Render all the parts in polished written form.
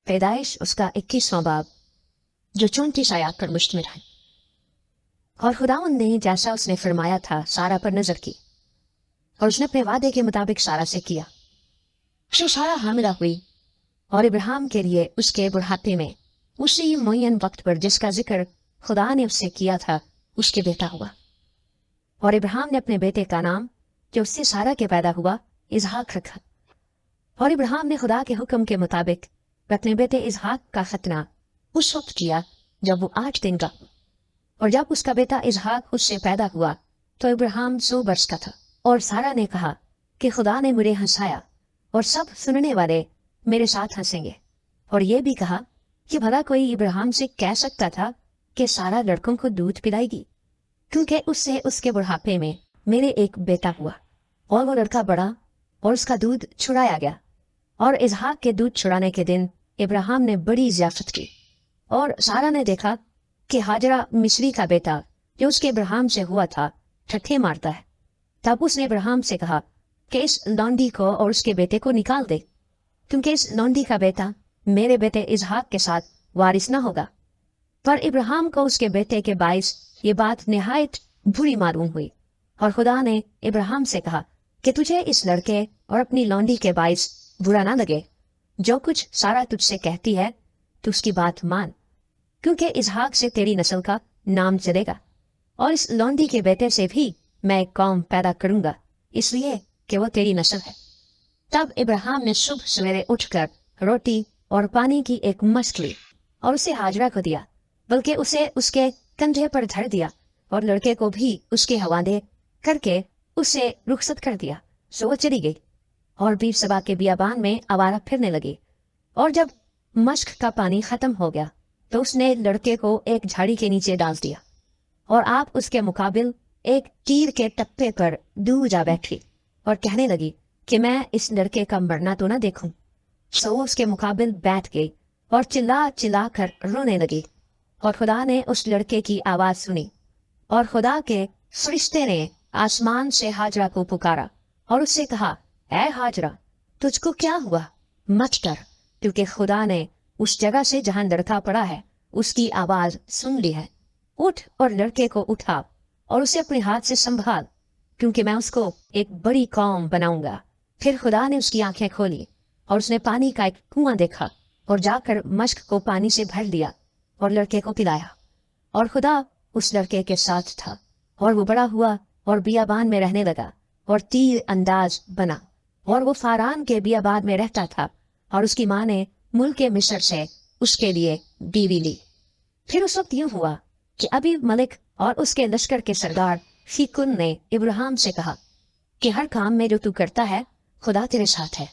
पैदाइश उसका 21वां बाब जो 34 आयत पर मुश्तमिल है। और खुदावंद ने जैसा उसने फरमाया था सारा पर नजर की और उसने अपने वादे के मुताबिक सारा से किया। सो सारा हामिला हुई और इब्राहिम के लिए उसके बुढ़ापे में उसी मुअय्यन वक्त पर जिसका जिक्र खुदा ने उससे किया था उसके बेटा हुआ। और इब्राहिम ने अपने बेटे का नाम जो उससे सारा के पैदा हुआ इसहाक रखा। और इब्राहिम ने खुदा के हुक्म के मुताबिक अपने बेटे इसहाक का खतना उस वक्त किया जब वो 8 दिन का। और जब उसका बेटा इसहाक उससे पैदा हुआ तो इब्राहिम 100 वर्ष का था। और सारा ने कहा कि खुदा ने मुझे हंसाया और सब सुनने वाले मेरे साथ हंसेंगे। और ये भी कहा कि भला कोई इब्राहिम से कह सकता था कि सारा लड़कों को दूध पिलाएगी, क्योंकि उससे उसके बुढ़ापे में मेरे एक बेटा हुआ। और वो लड़का बड़ा और उसका दूध छुड़ाया गया। और इसहाक के दूध छुड़ाने के दिन इब्राहिम ने बड़ी ज़ियाफत की। और सारा ने देखा कि हाजरा मिस्री का बेटा जो उसके इब्राहिम से हुआ था ठट्ठे मारता है। तब उसने इब्राहिम से कहा कि इस लौंडी को और उसके बेटे को निकाल दे, क्योंकि इस लौंडी का बेटा मेरे बेटे इसहाक के साथ वारिस न होगा। पर इब्राहिम को उसके बेटे के बाइस ये बात निहायत बुरी मालूम हुई। और खुदा ने इब्राहिम से कहा कि तुझे इस लड़के और अपनी लौंडी के बाइस बुरा ना लगे। जो कुछ सारा तुझसे कहती है तू उसकी बात मान, क्योंकि इसहाक से तेरी नस्ल का नाम चलेगा और इस लौंडी के बेटे से भी मैं एक कौम पैदा करूंगा, इसलिए कि वो तेरी नस्ल है। तब इब्राहिम ने सुबह सवेरे उठकर रोटी और पानी की एक मश्क ली और उसे हाजरा को दिया, बल्कि उसे उसके कंधे पर धर दिया और लड़के को भी उसके हवाले करके उसे रुखसत कर दिया। सो वो चली गई और बीर सबा के बियाबान में आवारा फिरने लगी। और जब मश्क का पानी खत्म हो गया तो उसने लड़के को एक झाड़ी के नीचे डाल दिया और आप उसके मुकाबिल एक तीर के टप्पे पर दूर जा बैठी और कहने लगी कि मैं इस लड़के का मरना तो ना देखूं। सो उसके मुकाबिल बैठ गई और चिल्ला चिल्ला कर रोने लगी। और खुदा ने उस लड़के की आवाज सुनी और खुदा के फरिश्ते ने आसमान से हाजरा को पुकारा और उससे कहा, ऐ हाजरा, तुझको क्या हुआ? मत डर, क्योंकि खुदा ने उस जगह से जहां लड़का पड़ा है उसकी आवाज सुन ली है। उठ और लड़के को उठा और उसे अपने हाथ से संभाल, क्योंकि मैं उसको एक बड़ी कौम बनाऊंगा। फिर खुदा ने उसकी आंखें खोली और उसने पानी का एक कुआं देखा और जाकर मश्क को पानी से भर लिया और लड़के को पिलाया। और खुदा उस लड़के के साथ था और वो बड़ा हुआ और बियाबान में रहने लगा और तीर अंदाज बना। और वो फारान के बियाबान में रहता था और उसकी माँ ने मुल्क मिस्र से उसके लिए बीवी ली। फिर उस वक्त यूं हुआ कि अबी मलिक और उसके लश्कर के सरदार फीकुन ने इब्राहिम से कहा कि हर काम में जो तू करता है खुदा तेरे साथ है,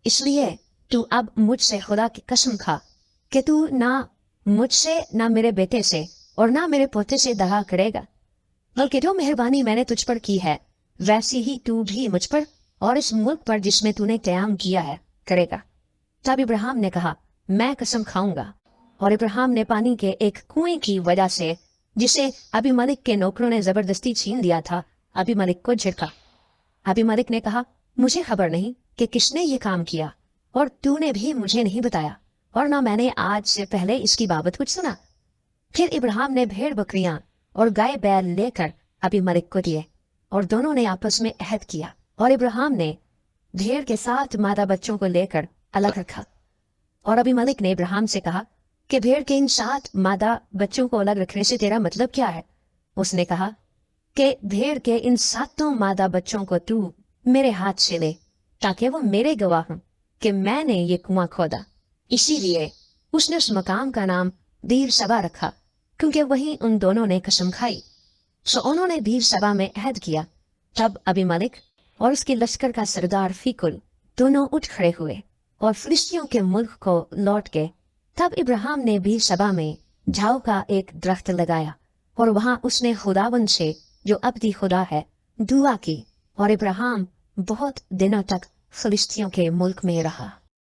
इसलिए तू अब मुझसे खुदा की कसम खा कि तू ना मुझसे, ना मेरे बेटे से और ना मेरे पोते से दगा करेगा, बल्कि जो मेहरबानी मैंने तुझ पर की है वैसी ही तू भी मुझ पर और इस मुल्क पर जिसमें तूने क़याम किया है करेगा। तब इब्राहिम ने कहा, मैं कसम खाऊंगा। और इब्राहिम ने पानी के एक कुएं की वजह से जिसे अबी मलिक के नौकरों ने जबरदस्ती छीन लिया था अबी मलिक को झिड़का। अबी मलिक ने कहा, मुझे खबर नहीं कि किसने ये काम किया और तूने भी मुझे नहीं बताया और ना मैंने आज से पहले इसकी बाबत कुछ सुना। फिर इब्राहिम ने भेड़ बकरियां और गाय बैल लेकर अबी मलिक को दिए और दोनों ने आपस में अहद किया। और इब्राहिम ने भेड़ के 7 मादा बच्चों को लेकर अलग रखा। और अबी मलिक ने इब्राहिम से कहा कि भेड़ के इन 7 मादा बच्चों को अलग रखने से तेरा मतलब क्या है? उसने कहा कि भेड़ के इन 7 मादा बच्चों को तू मेरे हाथ से ले, ताकि वो मेरे गवाह हों कि मैंने ये कुआं खोदा। इसीलिए उसने उस मकाम का नाम बीर सबा रखा, क्योंकि वहीं उन दोनों ने कसम खाई। सो उन्होंने बीर सबा में अहद किया। तब अबी मलिक और उसके लश्कर का सरदार फीकुल दोनों उठ खड़े हुए और फिलिस्तियों के मुल्क को लौट गए। तब इब्राहिम ने बीर सबा में झाऊ का एक दरख्त लगाया और वहां उसने खुदावन से जो अब्दी खुदा है दुआ की। और इब्राहिम बहुत दिनों तक फिलिस्तियों के मुल्क में रहा।